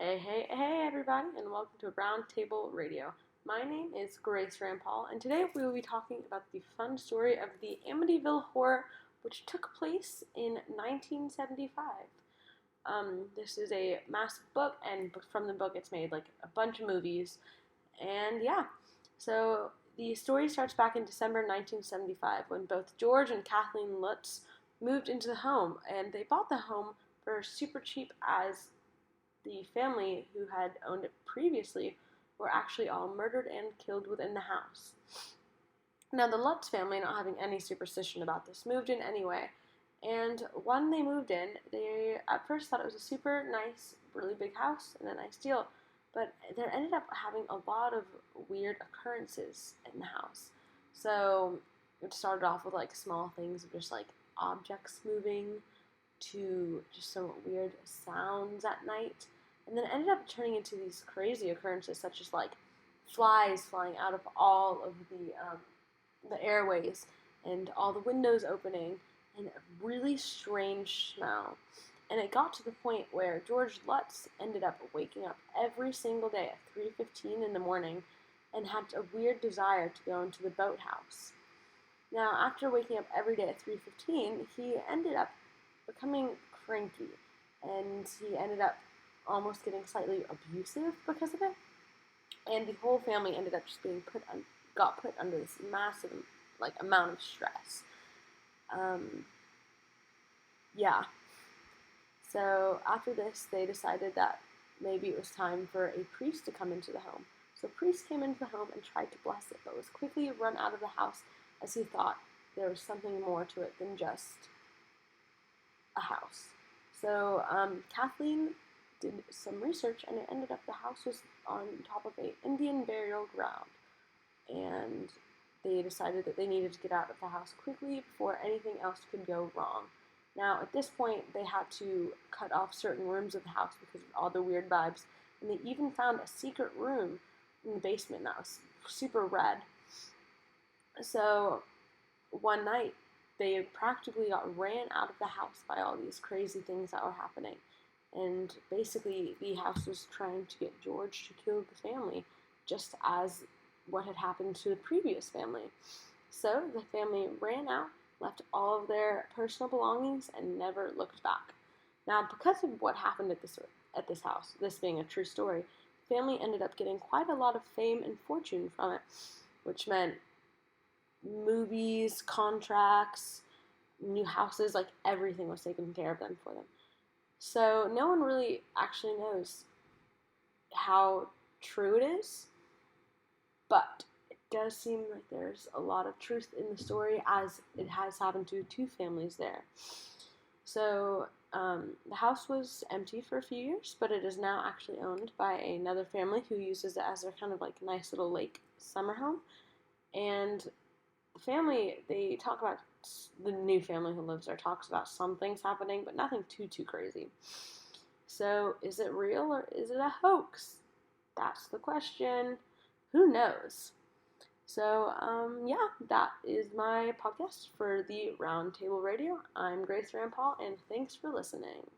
Hey, everybody, and welcome to Roundtable Radio. My name is GraceRampaul, and today we will be talking about the fun story of the Amityville Horror, which took place in 1975. This is a massive book, and from the book, it's made like a bunch of movies, and yeah. So the story starts back in December 1975 when both George and Kathleen Lutz moved into the home, and they bought the home for super cheap as the family who had owned it previously were actually all murdered and killed within the house. Now, the Lutz family, not having any superstition about this, moved in anyway. And when they moved in, they at first thought it was a super nice, really big house and a nice deal. But there ended up having a lot of weird occurrences in the house. So it started off with like small things of just like objects moving to just some weird sounds at night, and then ended up turning into these crazy occurrences such as like flies flying out of all of the airways and all the windows opening and a really strange smell. And it got to the point where George Lutz ended up waking up every single day at 3:15 in the morning and had a weird desire to go into the boathouse. Now, after waking up every day at 3:15, he ended up becoming cranky, and he ended up almost getting slightly abusive because of it. And the whole family ended up just being got put under this massive amount of stress. Yeah. So after this, they decided that maybe it was time for a priest to come into the home. So a priest came into the home and tried to bless it, but was quickly run out of the house as he thought there was something more to it than just a house. So Kathleen did some research, and it ended up the house was on top of a Indian burial ground, and they decided that they needed to get out of the house quickly before anything else could go wrong. Now, at this point, they had to cut off certain rooms of the house because of all the weird vibes, and they even found a secret room in the basement that was super red. So one night, they practically got ran out of the house by all these crazy things that were happening. And basically, the house was trying to get George to kill the family, just as what had happened to the previous family. So the family ran out, left all of their personal belongings, and never looked back. Now, because of what happened at this house, this being a true story, the family ended up getting quite a lot of fame and fortune from it, which meant movies, contracts, new houses, like everything was taken care of them for them. So no one really actually knows how true it is, but it does seem like there's a lot of truth in the story, as it has happened to two families there. So the house was empty for a few years, but it is now actually owned by another family who uses it as their kind of like nice little lake summer home. And the family, they talk about, the new family who lives there talks about some things happening, but nothing too crazy. So, is it real or is it a hoax? That's the question. Who knows? So, yeah, that is my podcast for the Roundtable Radio. I'm GraceRampaul, and thanks for listening.